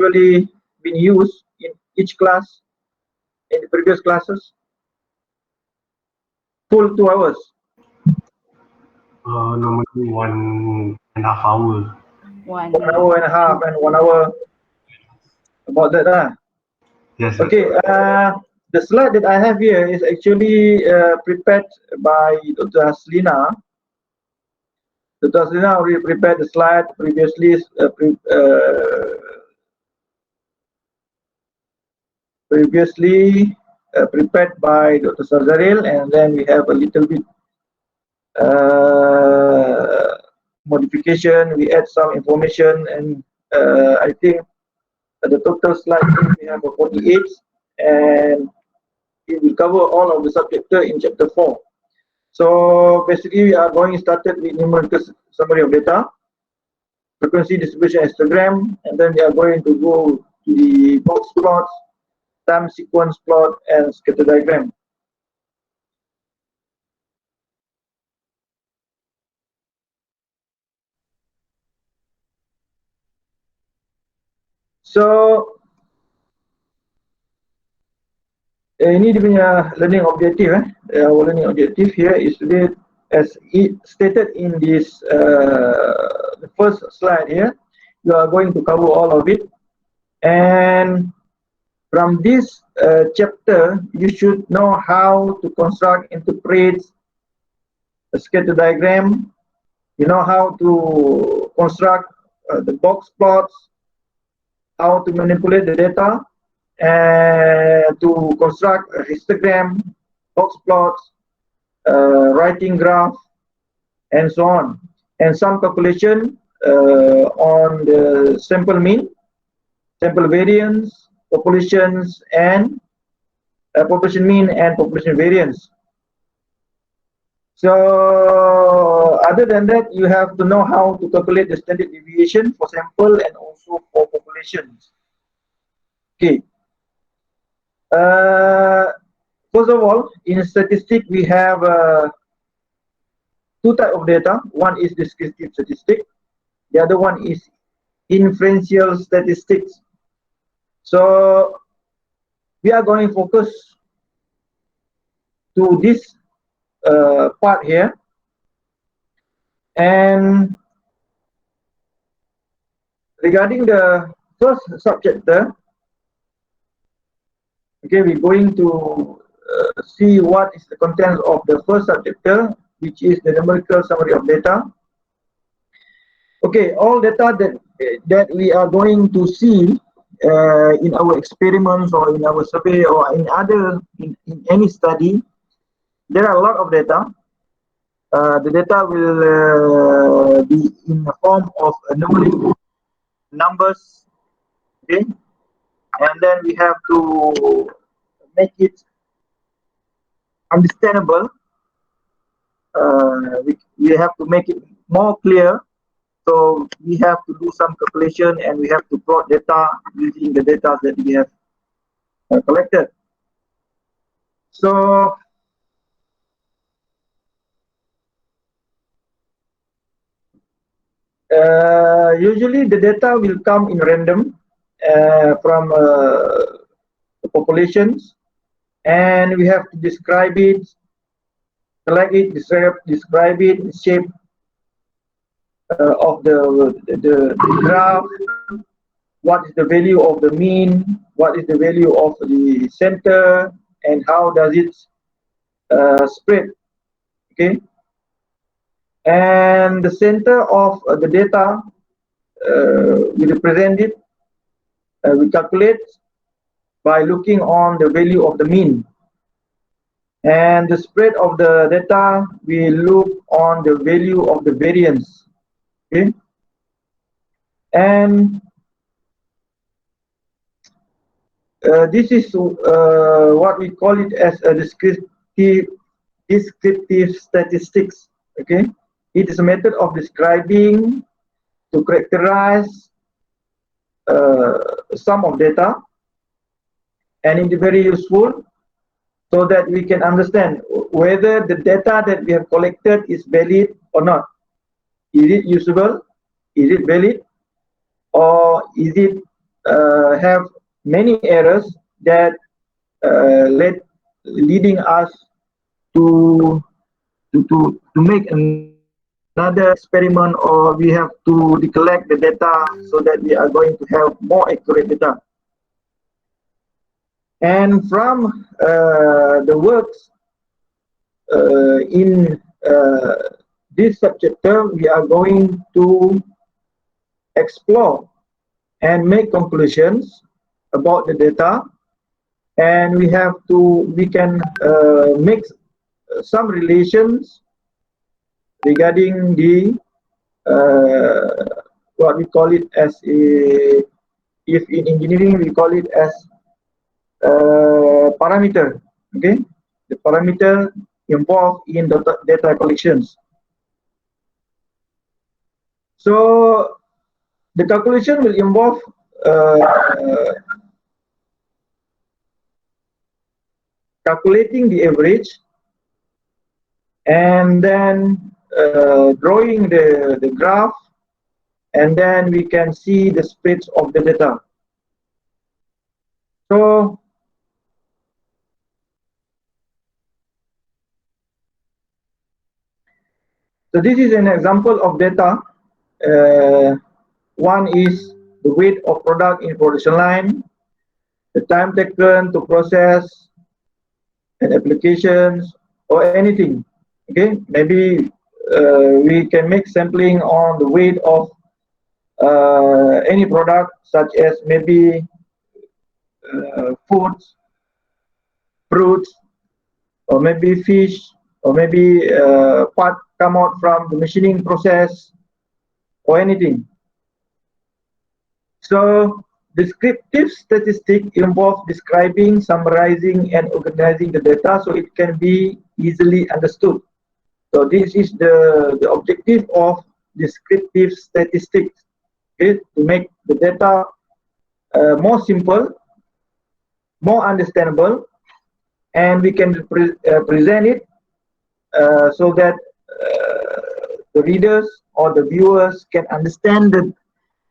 usually been used in each class in the previous classes? Full 2 hours. Normally 1.5 hours. 1 hour and a half and 1 hour, about that lah. Yes, sir. Okay, the slide that I have here is actually prepared by Dr. Haslina. Dr. Haslina already prepared the slide previously prepared by Dr. Sazaril, and then we have a little bit uh, modification. We add some information, and I think the total slide we have a 48, and it will cover all of the subject in chapter 4. So basically, we are going started with numerical summary of data, frequency distribution histogram, and then we are going to go to the box plots, time sequence plot, and scatter diagram. So ini dia punya learning objective. Our learning objective here is today, as it stated in this the first slide here. You are going to cover all of it, and from this chapter, you should know how to construct, interpret a scatter diagram. You know how to construct the box plots, how to manipulate the data, and to construct a histogram, box plots, writing graph, and so on. And some calculation on the sample mean, sample variance, populations, and population mean and population variance. So other than that, you have to know how to calculate the standard deviation for sample and also for populations. Okay. First of all, in statistics, we have two types of data. One is descriptive statistics. The other one is inferential statistics. So we are going to focus to this part here. And regarding the first subject there, okay, we're going to see what is the contents of the first subject, which is the numerical summary of data. Okay, all data that we are going to see in our experiments or in our survey or in any study, there are a lot of data. The data will be in the form of numeric numbers, okay, and then we have to make it understandable. We have to make it more clear. So we have to do some calculation, and we have to plot data using the data that we have collected. So usually the data will come in random from the populations, and we have to describe it, select it, describe it, shape of the graph, what is the value of the mean, what is the value of the center, and how does it spread, okay? And the center of the data, we represent it, we calculate by looking on the value of the mean. And the spread of the data, we look on the value of the variance, okay? And this is what we call it as a descriptive statistics, okay? It is a method of describing to characterize sum of data, and it is very useful so that we can understand whether the data that we have collected is valid or not. Is it usable? Is it valid? Or is it have many errors that leading us to make another experiment, or we have to recollect the data so that we are going to have more accurate data. And from the works in this subchapter, we are going to explore and make conclusions about the data, and we can make some relations regarding the what we call it as a, if in engineering we call it as parameter. Okay, the parameter involved in the data collections. So the calculation will involve calculating the average, and then drawing the graph, and then we can see the spreads of the data. So this is an example of data. One is the weight of product in production line, the time taken to process an applications or anything. Okay, maybe we can make sampling on the weight of any product, such as maybe foods, fruits, or maybe fish, or maybe part come out from the machining process, or anything. So descriptive statistics involve describing, summarizing, and organizing the data so it can be easily understood. So this is the objective of descriptive statistics, okay, to make the data more simple, more understandable, and we can present it so that the readers or the viewers can understand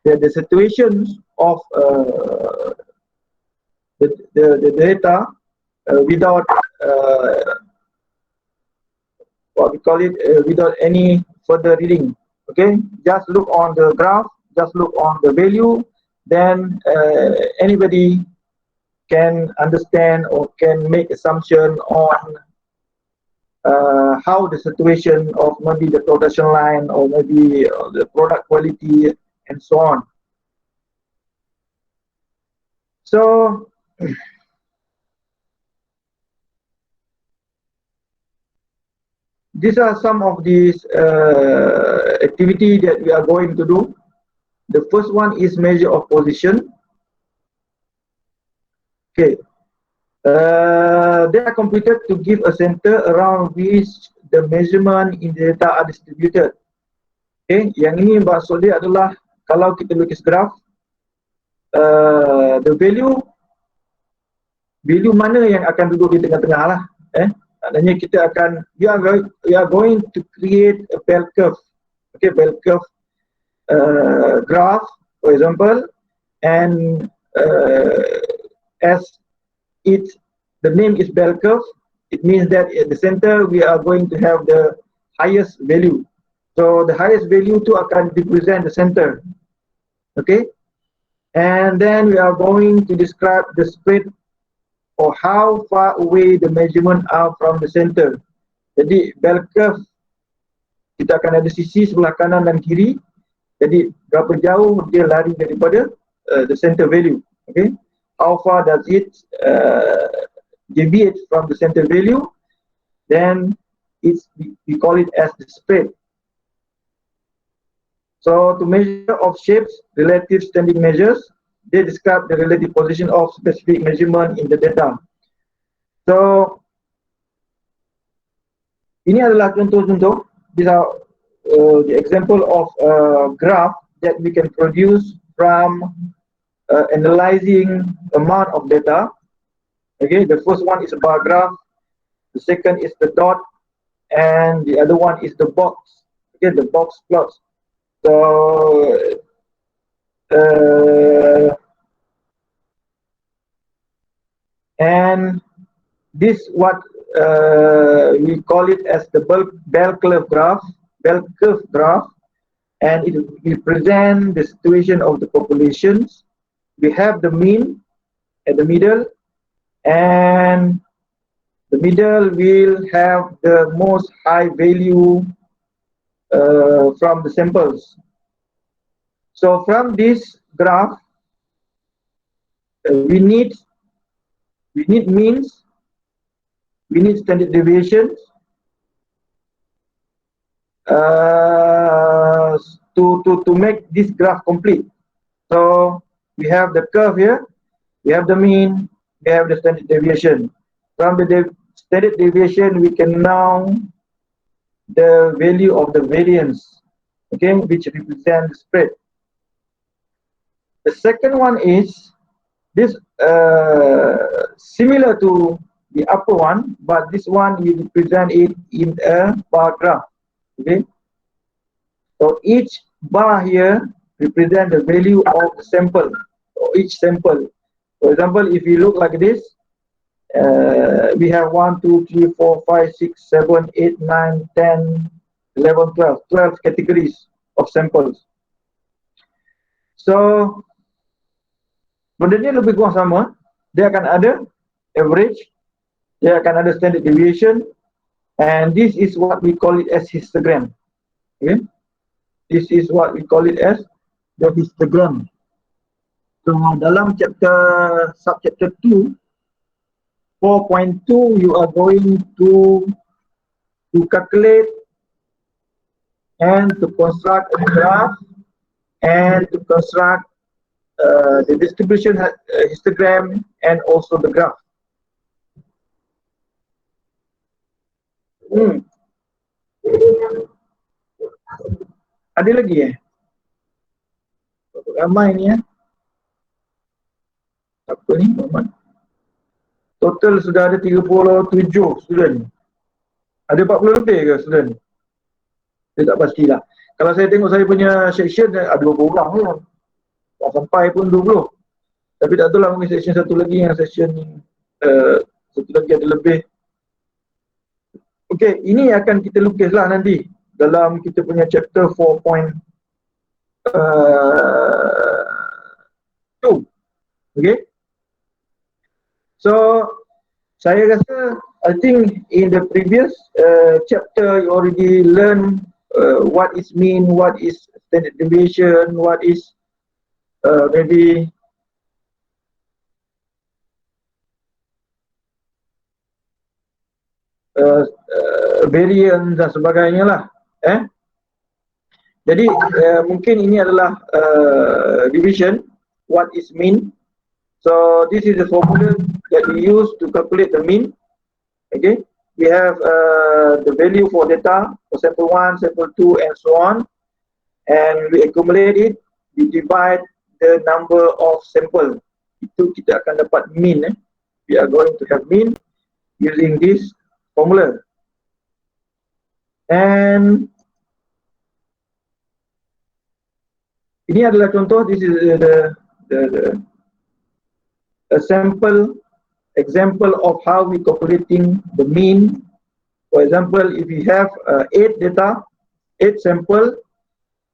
the situations of the data without what we call it without any further reading. Okay, just look on the graph, just look on the value, then anybody can understand or can make assumption on how the situation of maybe the production line, or maybe the product quality, and so on. So these are some of these activity that we are going to do. The first one is measure of position. Okay, they are computed to give a center around which the measurement in the data are distributed. Okay, yang ini maksud dia adalah kalau kita lukis graf, the value mana yang akan duduk di tengah-tengah lah. Maknanya kita akan, we are going to create a bell curve. Okay, bell curve graph, for example, and as the name is bell curve, it means that at the center we are going to have the highest value. So the highest value tu akan represent the center. Okay, and then we are going to describe the spread, or how far away the measurement are from the center. Jadi bell curve kita akan ada sisi sebelah kanan dan kiri. Jadi berapa jauh dia lari daripada the center value. Okay, how far does it deviate from the center value? Then we call it as the spread. So to measure of shapes, relative standing measures, they describe the relative position of specific measurement in the data. So ini adalah contoh-contoh. These are the example of graph that we can produce from analyzing amount of data. Okay, the first one is a bar graph, the second is the dot, and the other one is the box. Okay, the box plots. So and this what we call it as the bell curve graph, and it will present the situation of the populations. We have the mean at the middle, and the middle will have the most high value from the samples. So from this graph, we need means, we need standard deviations to make this graph complete. So we have the curve here, we have the mean, we have the standard deviation. From the standard deviation, we can know the value of the variance, okay, which represents the spread. The second one is this similar to the upper one, but this one we represent it in a bar graph. Okay, so each bar here represent the value of the sample, or each sample. For example, if you look like this, we have 1, 2, 3, 4, 5, 6, 7, 8, 9, 10, 11, 12, 12 categories of samples. So benda ni lebih kurang sama. Dia akan ada average, dia akan ada standard deviation, and this is what we call it as histogram. Okay, this is what we call it as the histogram. So dalam subchapter 2, 4.2, you are going to calculate and to construct a graph and to construct the distribution histogram and also the graph. Ada lagi ramai ni apa ni Muhammad? Total sudah ada 37 student. Ada 40 lebih ke student? Saya tak pastilah. Kalau saya tengok saya punya section ada 20 orang je. Tak sampai pun 20. Tapi tak tahu lah, mungkin section satu lagi yang section satu lagi ada lebih. Okey, ini akan kita lukislah nanti dalam kita punya chapter 4.2. Okay. So saya rasa I think in the previous chapter you already learn what is mean, what is standard deviation, what is maybe variance dan sebagainya lah. Jadi mungkin ini adalah division, what is mean. So this is the formula that we use to calculate the mean. Okay, we have the value for data for sample 1, sample 2, and so on, and we accumulate it. We divide the number of sample. Itu kita akan dapat mean. We are going to have mean using this formula. And ini adalah contoh. This is a sample example of how we calculating the mean. For example, if we have 8 data, 8 sample,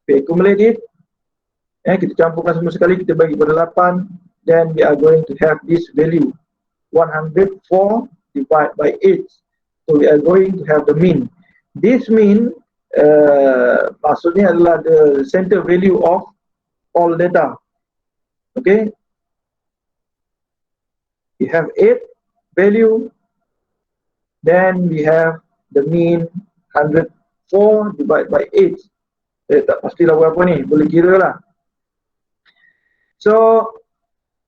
we accumulate it, kita campurkan semua sekali, kita bagi pada 8, then we are going to have this value 104 divided by 8. So we are going to have the mean. This mean maksudnya adalah the center value of all data. Okay, we have 8 value, then we have the mean 104 divided by 8. Tak pastilah berapa ni, boleh kira lah. So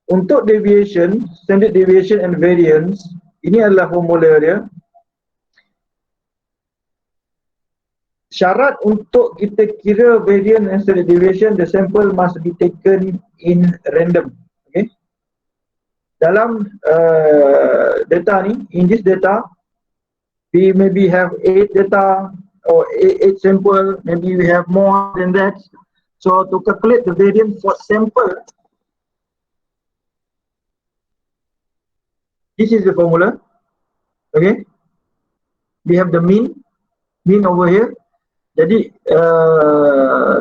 untuk deviation, standard deviation and variance, ini adalah formula dia. Syarat untuk kita kira variance and standard deviation, the sample must be taken in random. Okay, dalam data ni, in this data, we maybe have 8 data or 8 sample, maybe we have more than that. So to calculate the variance for sample, This is the formula. Okay, we have the mean over here. Jadi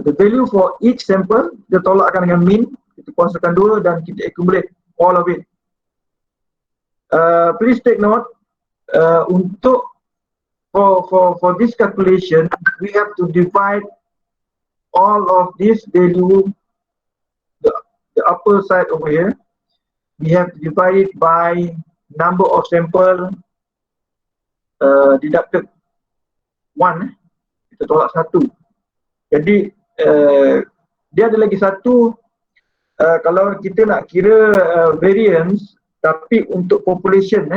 the value for each sample kita tolakkan dengan mean, kita kuasakan dua dan kita accumulate all of it. Please take note, untuk for this calculation we have to divide all of this value, the upper side over here, we have to divide it by number of sample deducted 1, kita tolak 1. Jadi dia ada lagi satu, kalau kita nak kira variance tapi untuk population,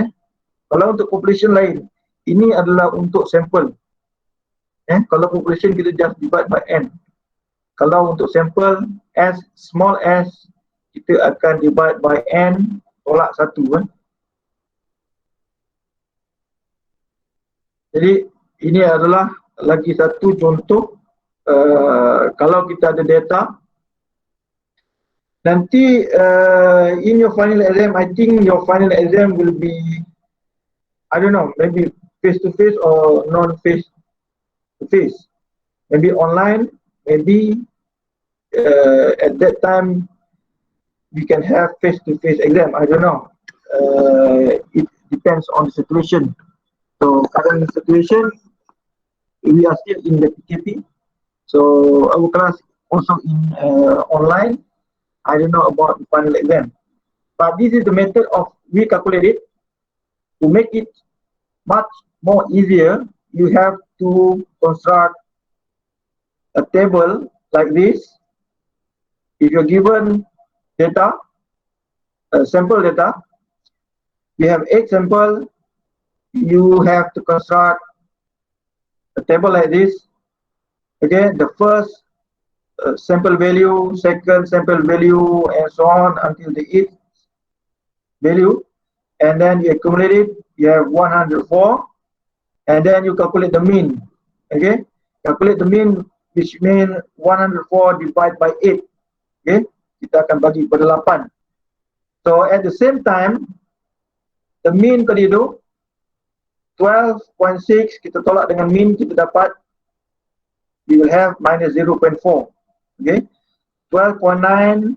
kalau untuk population lain, ini adalah untuk sampel. Kalau population kita just divide by n. Kalau untuk sampel s, small s, kita akan divide by n tolak 1. Jadi ini adalah lagi satu contoh. Kalau kita ada data, nanti in your final exam, I think your final exam will be, I don't know, maybe face to face or non face to face, maybe online, maybe at that time we can have face to face exam, I don't know. It depends on the situation. So current situation, we are still in the PKP, so our class also in online. I don't know about the final exam, but this is the method of we calculate it. To make it much more easier, you have to construct a table like this. If you're given data, sample data, we have 8 sample, you have to construct a table like this. Okay, the first sample value, second sample value, and so on until the 8th value, and then you accumulate it, you have 104, and then you calculate the mean. Okay, calculate the mean, which means 104 divided by 8. Okay, kita akan bagi pada 8. So at the same time, the mean tadi itu 12.6 kita tolak dengan mean, kita dapat, we will have minus 0.4. Okay, 12.9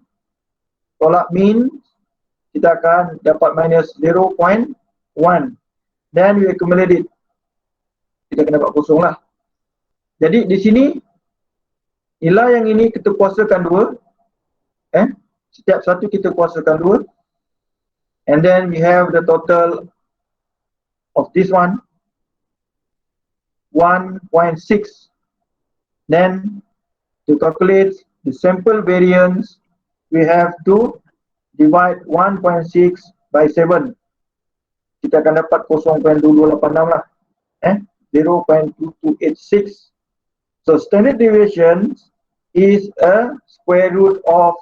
tolak mean, kita akan dapat minus 0.1. Then we accumulate it, kita akan dapat kosong lah. Jadi di sini nilai yang ini kita kuasakan 2, setiap satu kita kuasakan 2, and then we have the total of this one 1.6. Then to calculate the sample variance, we have to divide 1.6 by 7. Kita akan dapat 0.2286 lah, 0.2286. So standard deviation is a square root of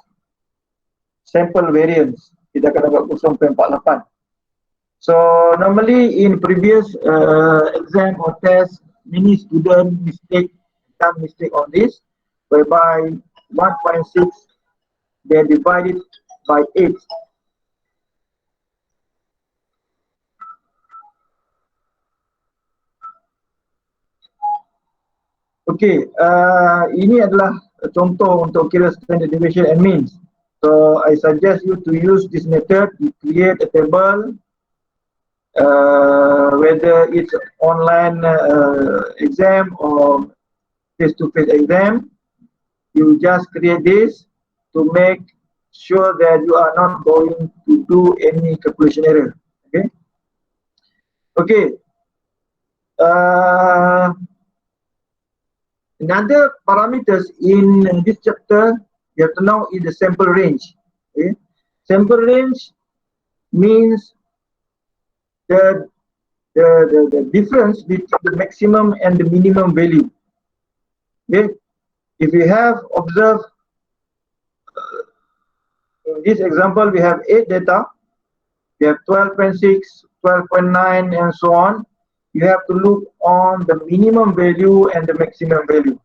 sample variance. Kita akan dapat 0.48. So normally in previous exam or test, many students some mistake on this, whereby 1.6 they divide it by 8. Okay, ini adalah contoh untuk kira standard deviation and means. So I suggest you to use this method to create a table, whether it's online exam or face-to-face exam. You just create this to make sure that you are not going to do any calculation error. Okay. Okay. Another parameters in this chapter you have to know is the sample range. Okay. Sample range means the difference between the maximum and the minimum value. Okay. If you have observed in this example, we have 8 data, we have 12.6, 12.9, and so on. You have to look on the minimum value and the maximum value.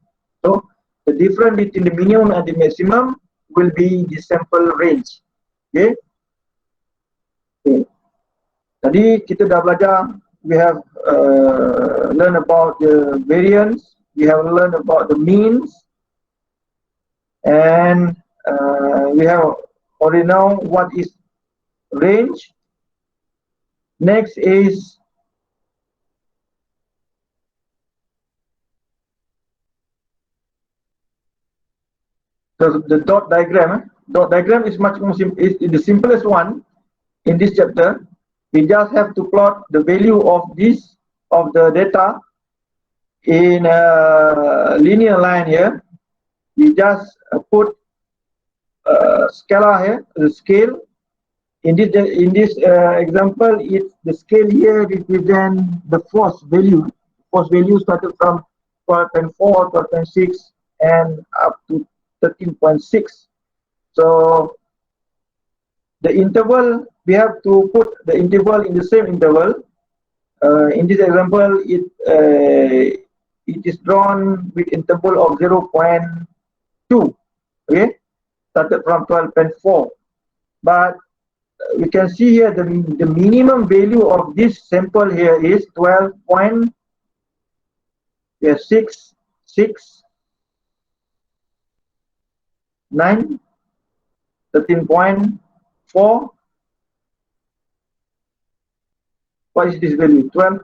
So the difference between the minimum and the maximum will be the sample range. Okay. Okay. Tadi kita dah belajar, we have learned about the variance, we have learned about the means, and we have already know what is range. Next is the dot diagram. Dot diagram is much more simple, is the simplest one in this chapter. We just have to plot the value of the data in a linear line here. We just put scalar here, the scale. In this example, it's the scale here represent the force value. Force value started from 12.4, 12.6, and up to 13.6. So the interval, we have to put the interval in the same interval. In this example, it is drawn with interval of 0.2. Okay, started from 12.4. But we can see here the minimum value of this sample here is 12.669, 13.4. What is this value? 12.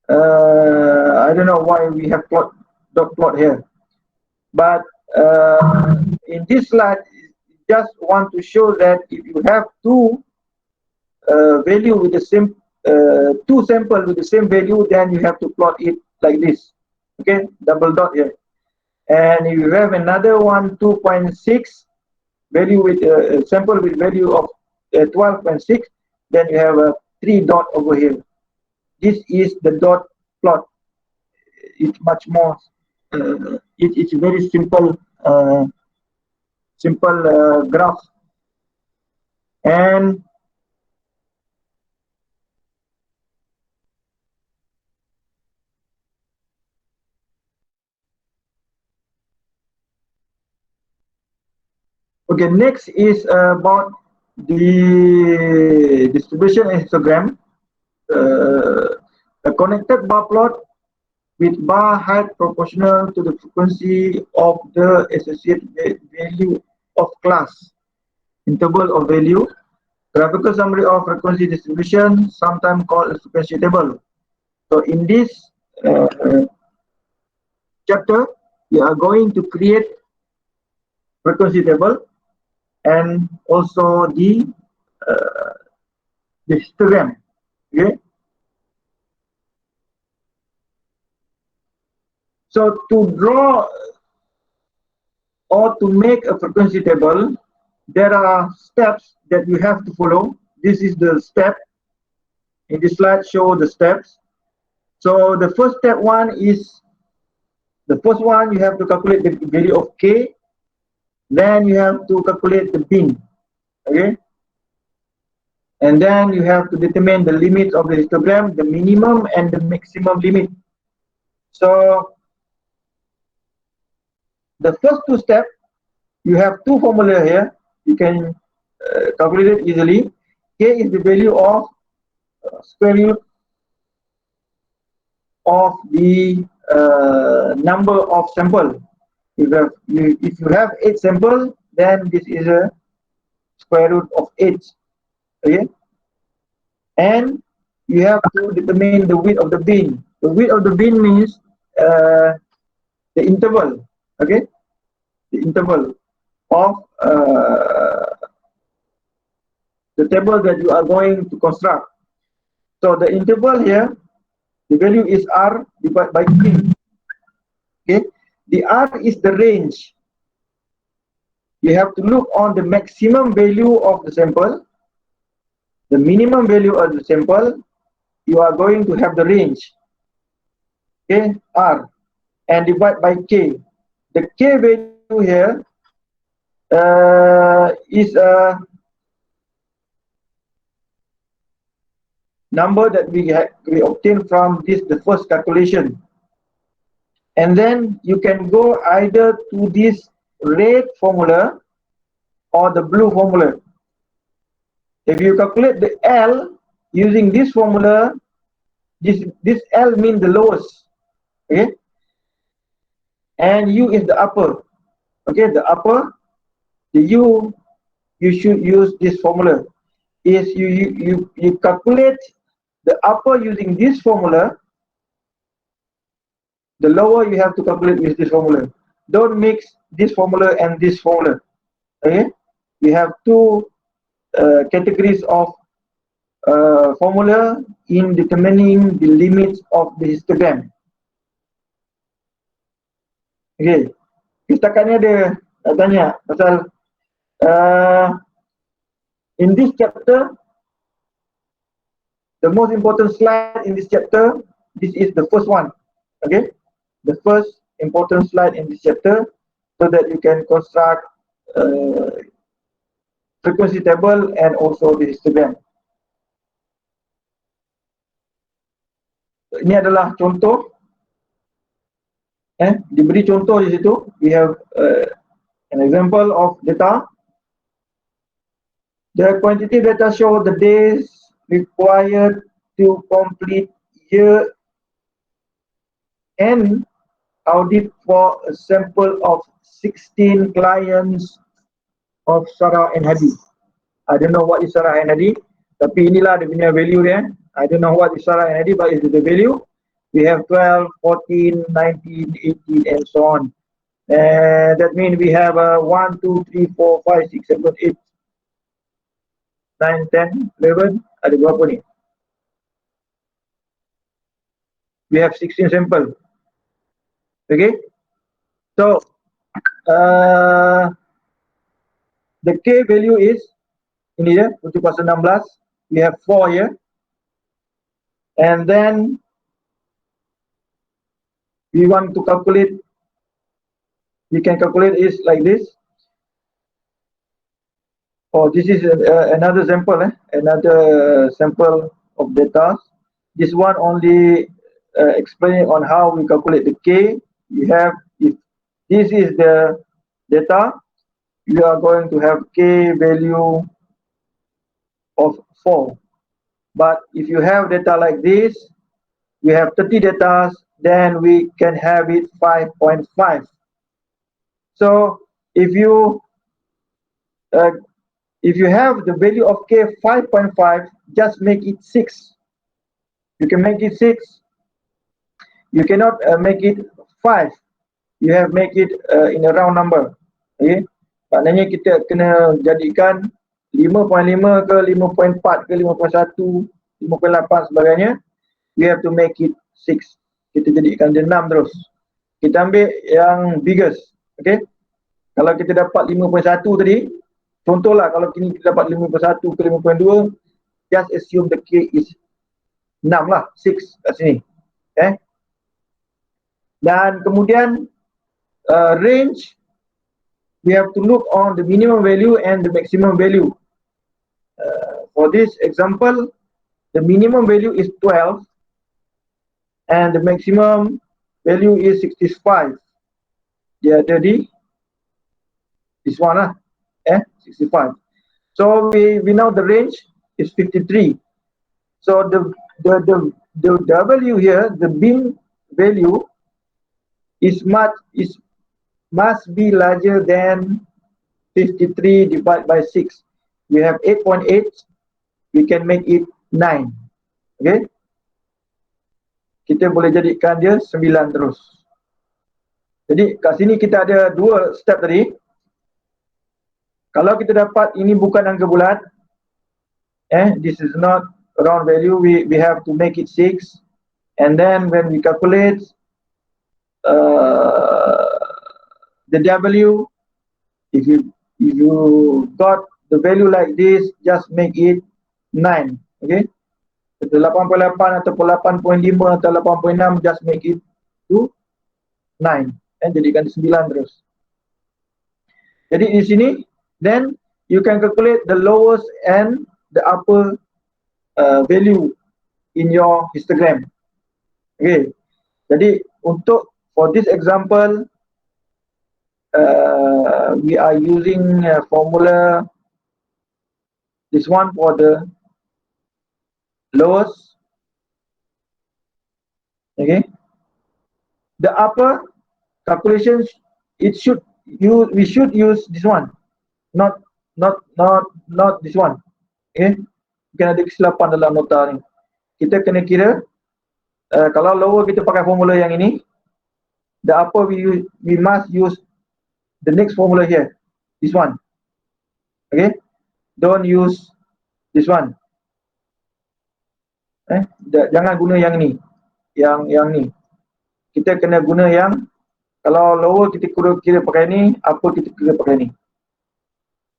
I don't know why we have dot plot here, but in this slide, just want to show that if you have two value with the same two sample with the same value, then you have to plot it like this. Okay, double dot here. And if you have another one 2.6 value with sample with value of 12.6, then you have a 3 dot over here. This is the dot plot. It's much more. It's very simple. Graph. And okay, next is about the distribution histogram. A connected bar plot with bar height proportional to the frequency of the associated value of class, interval of value, graphical summary of frequency distribution, sometimes called a frequency table. So in this chapter, we are going to create frequency table and also the histogram. Okay. So to draw or to make a frequency table, there are steps that you have to follow. This is the step. In this slide, show the steps. So the first step you have to calculate the value of K. Then you have to calculate the bin. Okay. And then you have to determine the limits of the histogram, the minimum and the maximum limit. So the first two steps, you have two formula here. You can calculate it easily. K is the value of square root of the number of sample. If you have 8 sample, then this is a square root of 8. Okay, and you have to determine the width of the bin. The width of the bin means the interval. Okay, the interval of the table that you are going to construct. So the interval here, the value is R divided by K. Okay, the R is the range. You have to look on the maximum value of the sample, the minimum value of the sample. You are going to have the range. Okay, R, and divide by K. The K value here is a number that we obtained from the first calculation. And then you can go either to this red formula or the blue formula. If you calculate the L using this formula, this L means the lowest, okay, and U is the upper, okay, the upper, the U, you should use this formula. Is you calculate the upper using this formula, the lower you have to calculate with this formula. Don't mix this formula and this formula, okay. We have two categories of formula in determining the limits of the histogram. Okay, setakat ni ada tanya pasal in this chapter, the most important slide in this chapter, this is the first one, okay, the first important slide in this chapter, so that you can construct frequency table and also the histogram. Ini adalah contoh, diberi contoh di situ. We have an example of data. The quantitative data show the days required to complete year end audit for a sample of 16 clients of Sarah and Hadi. I don't know what is Sarah and Hadi, tapi inilah dia punya value dia. I don't know what is Sarah and Hadi, but it's the value. We have 12, 14, 19, 18, and so on. And that means we have 1, 2, 3, 4, 5, 6, 7, 8, 9, 10, 11. Ada berapa ni? We have 16 samples. Okay. So the K value is ini dia 7.16. We have 4 here, and then we want to calculate. We can calculate is like this. Oh, this is another sample, another sample of data. This one only explaining on how we calculate the K. We have, if this is the data, you are going to have K value of 4. But if you have data like this, we have 30 data, then we can have it 5.5. So if you have the value of K 5.5, just make it 6. You can make it 6. You cannot make it 5. You have make it in a round number. Okay. Maknanya kita kena jadikan 5.5 ke 5.4 ke 5.1, 5.8 sebagainya. We have to make it 6. Kita jadikan dia 6 terus. Kita ambil yang biggest. Okay. Kalau kita dapat 5.1 tadi, contohlah kalau kita dapat 5.1 ke 5.2, just assume the K is 6 lah, 6 kat sini. Okay. Dan kemudian range, we have to look on the minimum value and the maximum value. For this example, the minimum value is 12 and the maximum value is 65. Dia ada di this one lah, 65. So we know the range is 53. So the W here, the bin value must be larger than 53 divided by 6. We have 8.8. We can make it 9. Okay. Kita boleh jadikan dia 9 terus. Jadi kat sini kita ada dua step tadi. Kalau kita dapat ini bukan angka bulat, this is not round value, we have to make it 6. And then when we calculate the W, if you got the value like this, just make it 9. Okay. 8.8 atau 8.5 atau 8.6, just make it to 9. Dan jadikan 9 terus. Jadi di sini, then you can calculate the lowest and the upper value in your histogram. Okay. Jadi untuk for this example, we are using formula this one for the lowest. Okay, the upper calculations, it should use, we should use this one, not this one. Okay, mungkin ada kesilapan dalam nota ni. Kita kena kira, kalau lower kita pakai formula yang ini, the upper we must use the next formula here, this one. Okay, don't use this one. Jangan guna yang ni, yang ni. Kita kena guna yang, kalau lower kita kira pakai ni, upper kita kira pakai ni.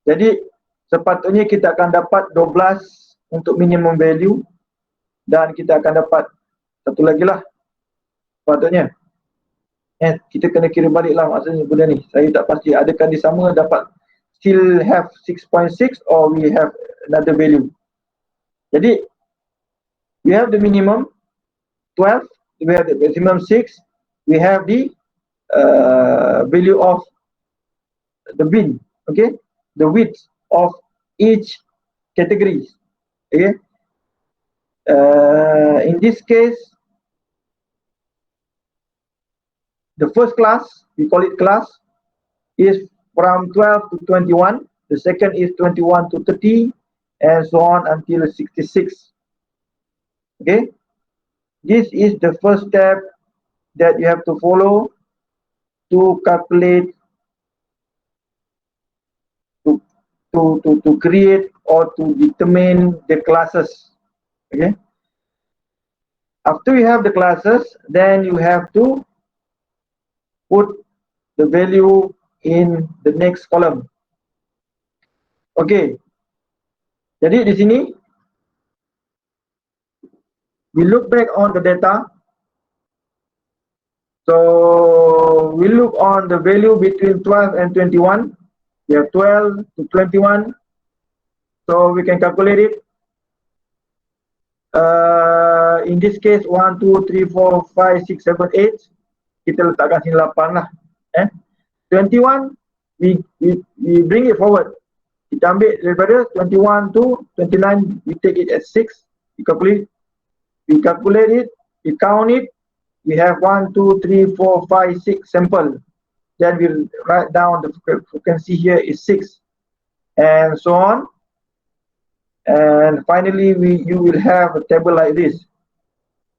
Jadi sepatutnya kita akan dapat 12 untuk minimum value, dan kita akan dapat satu lagi lah sepatutnya. Kita kena kira balik lah maksudnya benda ni. Saya tak pasti adakah dia sama, dapat still have 6.6 or we have another value. Jadi we have the minimum 12, we have the maximum 6, we have the value of the bin, okay, the width of each category. Okay, in this case, the first class, we call it class, is from 12 to 21, the second is 21 to 30, and so on until 66. Okay, this is the first step that you have to follow to calculate, to create or to determine the classes. Okay, after you have the classes, then you have to put the value in the next column. Okay, jadi di sini we look back on the data. So we look on the value between 12 and 21. We have 12 to 21, so we can calculate it. In this case 1, 2, 3, 4, 5, 6, 7, 8. Kita letakkan sini 8 lah. 21 we bring it forward. Kita ambil daripada 21 to 29, we take it as 6. We calculate it, we count it. We have 1, 2, 3, 4, 5, 6 sample. Then we write down the frequency here is 6, and so on. And finally, you will have a table like this.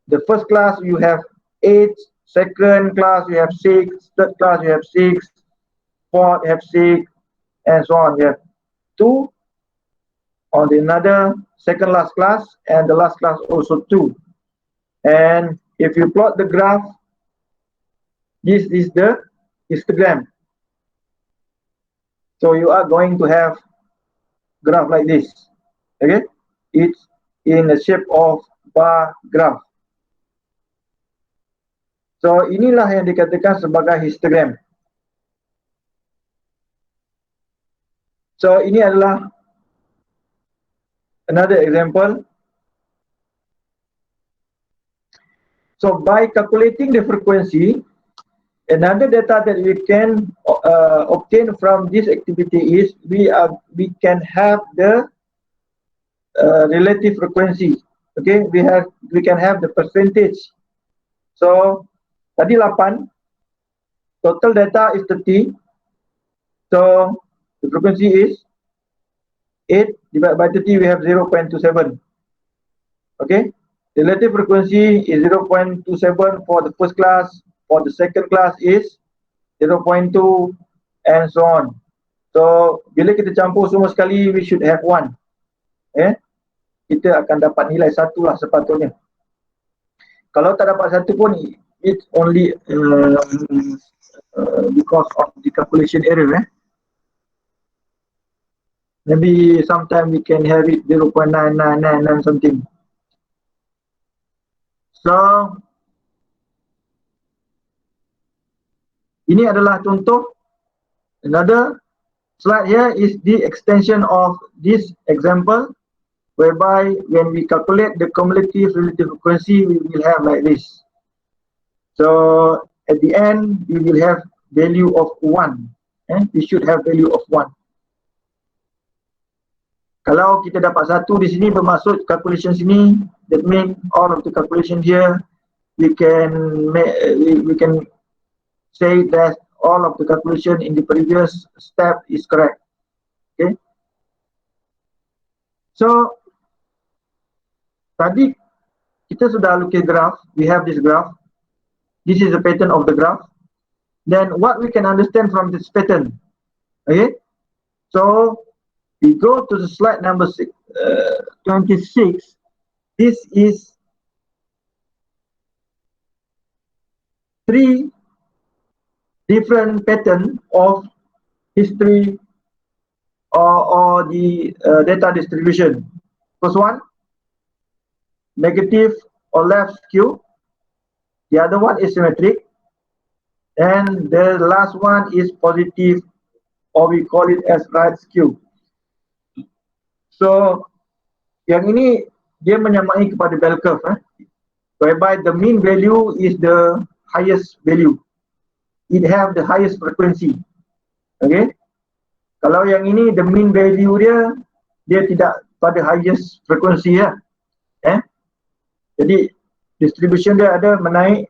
The first class you have 8, second class you have 6, third class you have 6, fourth you have 6, and so on. You have 2 on the another second last class, and the last class also 2. And if you plot the graph, this is the histogram. So you are going to have graph like this. Okay, it's in the shape of bar graph. So inilah yang dikatakan sebagai histogram. So ini adalah another example. So by calculating the frequency, another data that we can obtain from this activity is we can have the relative frequency. Okay, we can have the percentage. So tadi 8, total data is 30. So the frequency is 8 divided by 30, we have 0.27. Okay, the relative frequency is 0.27 for the first class, for the second class is 0.2, and so on. So bila kita campur semua sekali, we should have 1. Kita akan dapat nilai 1 lah sepatutnya. Kalau tak dapat 1 pun, it's only because of the calculation error. Maybe sometime we can have it 0.9999 something. So ini adalah contoh. Another slide here is the extension of this example, whereby when we calculate the cumulative relative frequency, we will have like this. So at the end, we will have value of 1. We should have value of 1. Kalau kita dapat 1 di sini bermaksud calculation sini, that mean all of the calculation here we can say that all of the calculation in the previous step is correct. Okay. So tadi kita sudah lukis graph. We have this graph. This is the pattern of the graph. Then what we can understand from this pattern? Okay. So we go to the slide number 26. This is 3 different pattern of history or the data distribution. First one, negative or left skew. The other one is symmetric. And the last one is positive, or we call it as right skew. So yang ini dia menyamai kepada bell curve, whereby the mean value is the highest value. It have the highest frequency. Okay. Kalau yang ini the mean value dia tidak pada highest frequency ya. Jadi distribution dia ada menaik,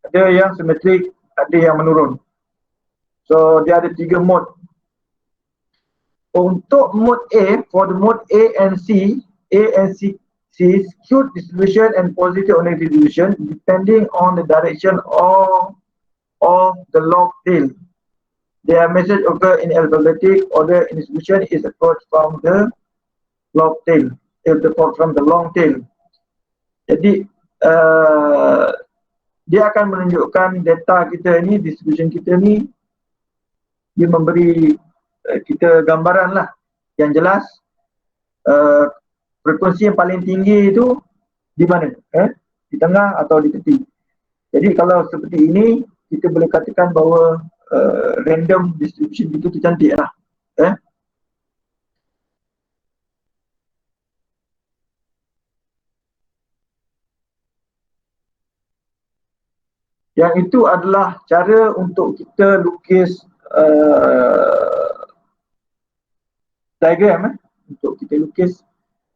ada yang symmetric, ada yang menurun. So dia ada 3 mode. Untuk mode A, for the mode A and C skewed distribution and positive or negative distribution depending on the direction of the log tail. Their message occur in alphabetic order in distribution is approached from the log tail, from the long tail. Jadi dia akan menunjukkan data kita ni, distribution kita ni, dia memberi kita gambaran lah yang jelas frekuensi yang paling tinggi itu di mana, di tengah atau di tepi. Jadi kalau seperti ini kita boleh katakan bahawa random distribution itu cantik lah. Yang itu adalah cara untuk kita lukis diagram, untuk kita lukis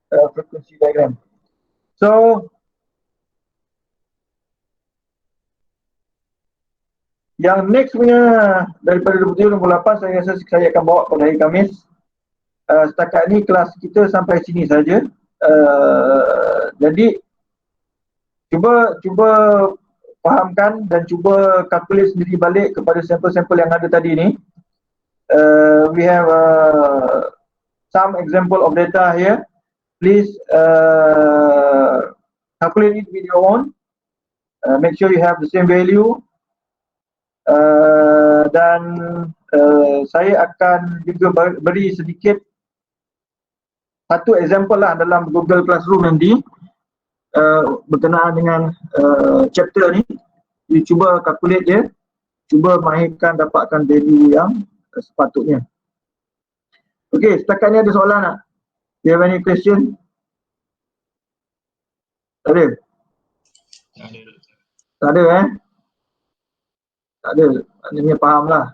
frekuensi diagram. So yang next punya daripada 27-28 saya rasa saya akan bawa pada hari Khamis. Setakat ni kelas kita sampai sini saja. Jadi cuba fahamkan dan cuba calculate sendiri balik kepada sampel-sampel yang ada tadi ni. We have some example of data here. Please calculate it with your own. Make sure you have the same value. Dan saya akan juga beri sedikit satu example lah dalam Google Classroom nanti berkenaan dengan chapter ni. You cuba calculate dia, cuba mahirkan dapatkan value yang sepatutnya. Okey, setakat ni ada soalan tak? Do you have any question? Tak ada? Tak ada Tak ada, maknanya faham lah.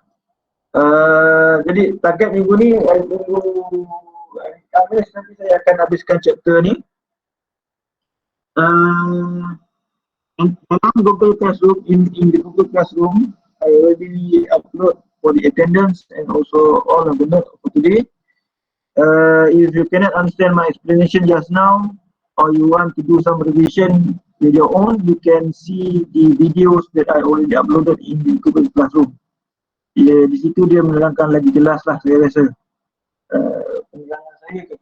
Jadi target minggu ni, minggu Khamis nanti saya akan habiskan chapter ni. Dalam Google Classroom, in the Google Classroom, I already upload for the attendance and also all of the notes for today. If you cannot understand my explanation just now, or you want to do some revision with your own, you can see the videos that I already uploaded in the Google Classroom. Di situ dia menerangkan lagi jelas lah saya rasa. Penerangan saya